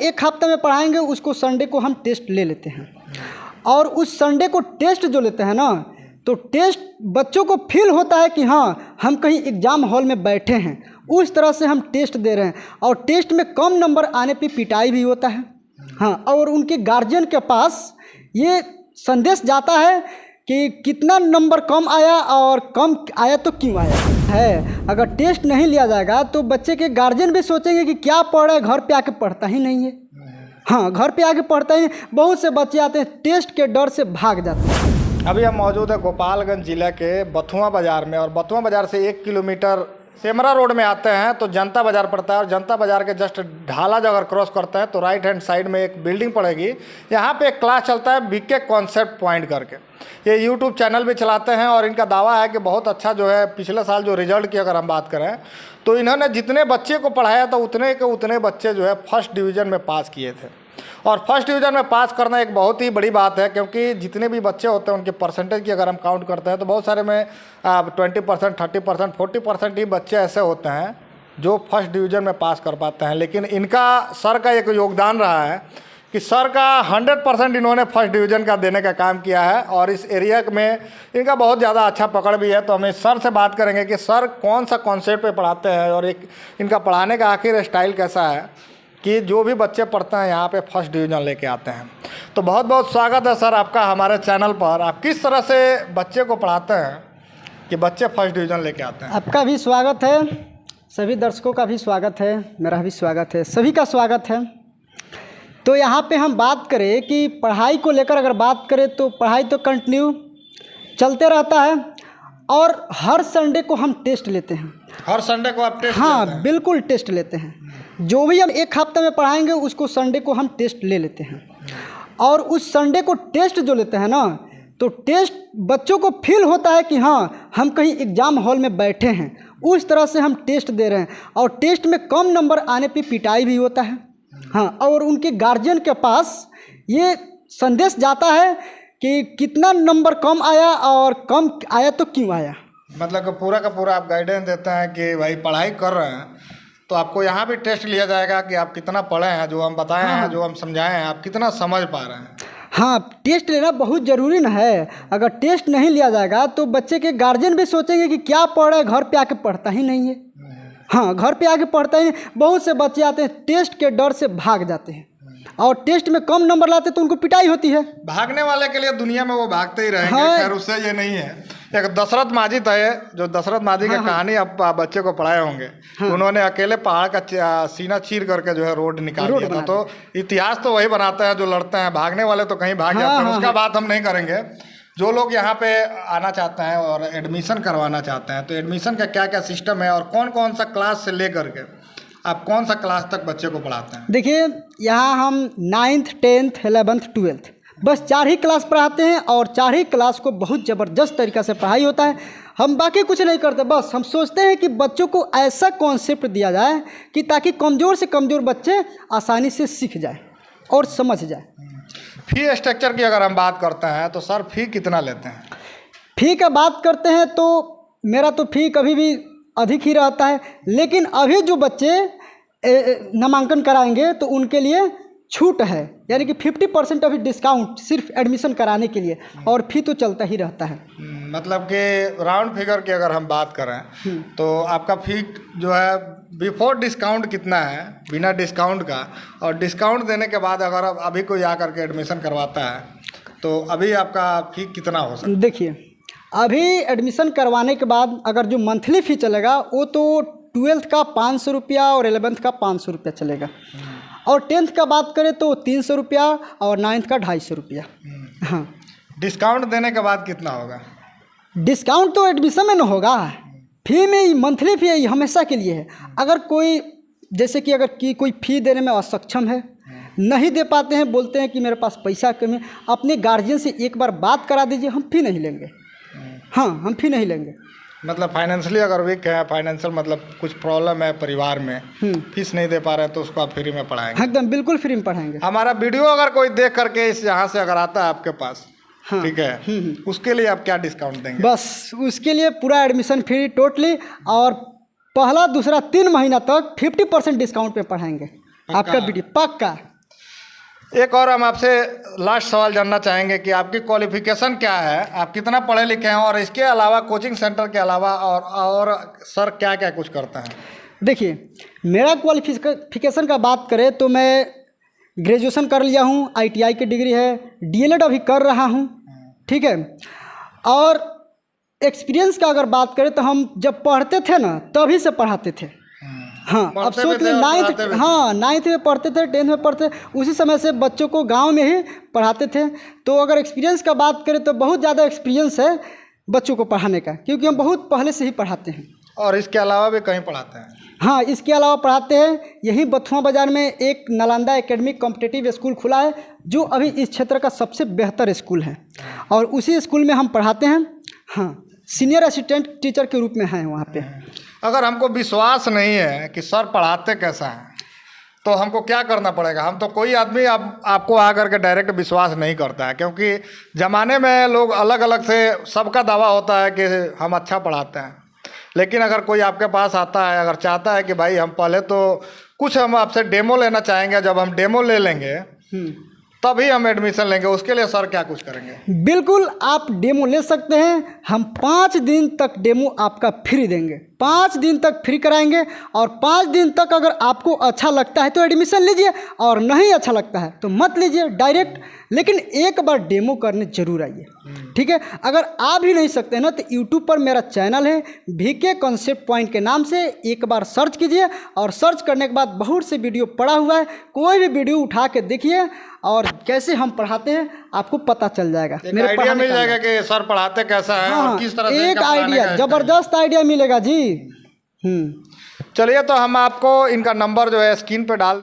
एक हफ्ते में पढ़ाएंगे उसको संडे को हम टेस्ट ले लेते हैं। और उस संडे को टेस्ट जो लेते हैं ना, तो टेस्ट बच्चों को फील होता है कि हाँ हम कहीं एग्ज़ाम हॉल में बैठे हैं, उस तरह से हम टेस्ट दे रहे हैं। और टेस्ट में कम नंबर आने पे पिटाई भी होता है। हाँ, और उनके गार्जियन के पास ये संदेश जाता है कि कितना नंबर कम आया और कम आया तो क्यों आया है। अगर टेस्ट नहीं लिया जाएगा तो बच्चे के गार्जियन भी सोचेंगे कि क्या पढ़ रहा है, घर पे आके पढ़ता ही नहीं है। हाँ, घर पे आके पढ़ता ही नहीं। बहुत से बच्चे आते हैं टेस्ट के डर से भाग जाते हैं। अभी हम मौजूद है गोपालगंज जिले के बथुआ बाज़ार में, और बथुआ बाज़ार से 1 किलोमीटर सेमरा रोड में आते हैं तो जनता बाज़ार पड़ता है। और जनता बाज़ार के जस्ट ढाला जब अगर क्रॉस करते हैं तो राइट हैंड साइड में एक बिल्डिंग पड़ेगी। यहाँ पे एक क्लास चलता है बीके कॉन्सेप्ट पॉइंट करके। ये यूट्यूब चैनल भी चलाते हैं और इनका दावा है कि बहुत अच्छा जो है पिछले साल जो रिजल्ट की अगर हम बात करें तो इन्होंने जितने बच्चे को पढ़ाया था उतने के उतने बच्चे जो है फर्स्ट डिवीज़न में पास किए थे। और फर्स्ट डिवीज़न में पास करना एक बहुत ही बड़ी बात है, क्योंकि जितने भी बच्चे होते हैं उनके परसेंटेज की अगर हम काउंट करते हैं तो बहुत सारे में 20%, 30%, 40% ही बच्चे ऐसे होते हैं जो फर्स्ट डिवीज़न में पास कर पाते हैं। लेकिन इनका सर का एक योगदान रहा है कि सर का 100% इन्होंने फर्स्ट डिवीज़न का देने का काम किया है। और इस एरिया में इनका बहुत ज़्यादा अच्छा पकड़ भी है। तो हमें सर से बात करेंगे कि सर कौन सा कॉन्सेप्ट पे पढ़ाते हैं और एक इनका पढ़ाने का आखिर स्टाइल कैसा है कि जो भी बच्चे पढ़ते हैं यहाँ पे फर्स्ट डिवीज़न लेके आते हैं। तो बहुत बहुत स्वागत है सर आपका हमारे चैनल पर। आप किस तरह से बच्चे को पढ़ाते हैं कि बच्चे फर्स्ट डिवीज़न लेके आते हैं? आपका भी स्वागत है, सभी दर्शकों का भी स्वागत है, मेरा भी स्वागत है, सभी का स्वागत है। तो यहाँ पे हम बात करें कि पढ़ाई को लेकर अगर बात करें तो पढ़ाई तो कंटिन्यू चलते रहता है और हर संडे को हम टेस्ट लेते हैं। हर संडे को आप टेस्ट हाँ लेते हैं? बिल्कुल टेस्ट लेते हैं। जो भी हम एक हफ्ते में पढ़ाएंगे उसको संडे को हम टेस्ट ले लेते हैं। और उस संडे को टेस्ट जो लेते हैं ना, तो टेस्ट बच्चों को फील होता है कि हाँ हम कहीं एग्ज़ाम हॉल में बैठे हैं, उस तरह से हम टेस्ट दे रहे हैं। और टेस्ट में कम नंबर आने पे पिटाई भी होता है। हाँ, और उनके गार्जियन के पास ये संदेश जाता है कि कितना नंबर कम आया और कम आया तो क्यों आया। मतलब कि पूरा का पूरा आप गाइडेंस देते हैं कि भाई पढ़ाई कर रहे हैं तो आपको यहाँ भी टेस्ट लिया जाएगा कि आप कितना पढ़े हैं, जो हम बताए हैं, जो हम समझाए हैं, आप कितना समझ पा रहे हैं। हाँ, टेस्ट लेना बहुत ज़रूरी ना है। अगर टेस्ट नहीं लिया जाएगा तो बच्चे के गार्जियन भी सोचेंगे कि क्या पढ़ रहा है, घर पे आके पढ़ता ही नहीं है। हाँ, घर पे आके पढ़ता ही नहीं। बहुत से बच्चे आते हैं टेस्ट के डर से भाग जाते हैं और टेस्ट में कम नंबर लाते तो उनको पिटाई होती है। भागने वाले के लिए दुनिया में वो भागते ही रहेंगे। हाँ। खैर उससे ये नहीं है। एक दशरथ माझी था, ये जो दशरथ माझी की कहानी आप बच्चे को पढ़ाए होंगे। उन्होंने अकेले पहाड़ का सीना चीर करके जो है रोड निकाल दिया था। तो इतिहास तो वही बनाते हैं जो लड़ते हैं, भागने वाले तो कहीं भाग जाते हैं। उसका बात हम नहीं करेंगे। जो लोग यहाँ पे आना चाहते हैं और एडमिशन करवाना चाहते हैं तो एडमिशन का क्या क्या सिस्टम है और कौन कौन सा क्लास से ले करके आप कौन सा क्लास तक बच्चे को पढ़ाते हैं? देखिए, यहाँ हम 9th, 10th, 11th, 12th बस 4 ही क्लास पढ़ाते हैं और 4 ही क्लास को बहुत ज़बरदस्त तरीक़ा से पढ़ाई होता है। हम बाकी कुछ नहीं करते, बस हम सोचते हैं कि बच्चों को ऐसा कॉन्सेप्ट दिया जाए कि ताकि कमज़ोर से कमज़ोर बच्चे आसानी से सीख जाए और समझ जाए। फ़ी स्ट्रक्चर की अगर हम बात करते हैं तो सर फ़ी कितना लेते हैं? फ़ी का बात करते हैं तो मेरा तो फ़ी कभी भी अधिक ही रहता है। लेकिन अभी जो बच्चे नामांकन कराएंगे तो उनके लिए छूट है, यानी कि 50% अभी डिस्काउंट सिर्फ एडमिशन कराने के लिए, और फ़ी तो चलता ही रहता है। मतलब कि राउंड फिगर की अगर हम बात करें तो आपका फ़ी जो है बिफोर डिस्काउंट कितना है, बिना डिस्काउंट का, और डिस्काउंट देने के बाद अगर अभी कोई आकर के एडमिशन करवाता है तो अभी आपका फ़ी कितना हो सकता है? देखिए, अभी एडमिशन करवाने के बाद अगर जो मंथली फ़ी चलेगा वो तो 12th का 500 रुपया और 11th का 500 रुपया चलेगा। और 10th का बात करें तो 300 रुपया और 9th का 250 रुपया। हाँ, डिस्काउंट देने के बाद कितना होगा? डिस्काउंट तो एडमिशन में ना होगा, फ़ी में ही मंथली फ़ी हमेशा के लिए है। अगर कोई जैसे कि अगर कोई फ़ी देने में असक्षम है, नहीं दे पाते हैं, बोलते हैं कि मेरे पास पैसा कम है, अपने गार्जियन से एक बार बात करा दीजिए, हम फ़ी नहीं लेंगे। हाँ, हम फ़ी नहीं लेंगे। मतलब फाइनेंशियली अगर वीक है, फाइनेंशियल मतलब कुछ प्रॉब्लम है परिवार में, फीस नहीं दे पा रहे हैं तो उसको आप फ्री में पढ़ाएंगे? एकदम बिल्कुल फ्री में पढ़ाएंगे। हमारा वीडियो अगर कोई देख करके इस यहाँ से अगर आता है आपके पास, हाँ, ठीक है, उसके लिए आप क्या डिस्काउंट देंगे? बस उसके लिए पूरा एडमिशन फ्री टोटली, और पहला दूसरा 3 महीना तक 50% डिस्काउंट पे पढ़ाएंगे। आपका वीडियो पक्का एक और हम आपसे लास्ट सवाल जानना चाहेंगे कि आपकी क्वालिफिकेशन क्या है, आप कितना पढ़े लिखे हैं, और इसके अलावा कोचिंग सेंटर के अलावा और सर क्या क्या कुछ करते हैं? देखिए, मेरा क्वालिफिकेशन का बात करें तो मैं ग्रेजुएशन कर लिया हूँ, ITI की डिग्री है, DLED अभी कर रहा हूँ, ठीक है। और एक्सपीरियंस का अगर बात करें तो हम जब पढ़ते थे ना तभी से पढ़ाते थे। हाँ, अब सोच लीजिए, नाइन्थ में पढ़ते थे, 10th में पढ़ते, उसी समय से बच्चों को गांव में ही पढ़ाते थे। तो अगर एक्सपीरियंस का बात करें तो बहुत ज़्यादा एक्सपीरियंस है बच्चों को पढ़ाने का, क्योंकि हम बहुत पहले से ही पढ़ाते हैं। और इसके अलावा भी कहीं पढ़ाते हैं? हाँ, इसके अलावा पढ़ाते हैं, यही बथुआ बाज़ार में एक नालंदा एकेडमिक कॉम्पिटिटिव स्कूल खुला है, जो अभी इस क्षेत्र का सबसे बेहतर स्कूल है, और उसी स्कूल में हम पढ़ाते हैं। हाँ, सीनियर असिस्टेंट टीचर के रूप में हैं वहाँ पे। अगर हमको विश्वास नहीं है कि सर पढ़ाते कैसा है, तो हमको क्या करना पड़ेगा? हम तो कोई आदमी आपको आकर के डायरेक्ट विश्वास नहीं करता है, क्योंकि ज़माने में लोग अलग अलग से, सबका दावा होता है कि हम अच्छा पढ़ाते हैं। लेकिन अगर कोई आपके पास आता है, अगर चाहता है कि भाई हम पहले तो कुछ हम आपसे डेमो लेना चाहेंगे, जब हम डेमो ले लेंगे तभी हम एडमिशन लेंगे, उसके लिए सर क्या कुछ करेंगे? बिल्कुल, आप डेमो ले सकते हैं। हम 5 दिन तक डेमो आपका फ्री देंगे, 5 दिन तक फ्री कराएंगे, और 5 दिन तक अगर आपको अच्छा लगता है तो एडमिशन लीजिए, और नहीं अच्छा लगता है तो मत लीजिए डायरेक्ट। लेकिन एक बार डेमो करने जरूर आइए, ठीक है। अगर आ भी नहीं सकते ना तो यूट्यूब पर मेरा चैनल है VK कॉन्सेप्ट पॉइंट के नाम से, एक बार सर्च कीजिए, और सर्च करने के बाद बहुत से वीडियो पड़ा हुआ है, कोई भी वीडियो उठा के देखिए, और कैसे हम पढ़ाते हैं आपको पता चल जाएगा। मेरे आइडिया मिल जाएगा कि सर पढ़ाते कैसा है। हाँ, और किस तरह से एक आइडिया, जबरदस्त आइडिया मिलेगा जी। चलिए, तो हम आपको इनका नंबर जो है स्क्रीन पे डाल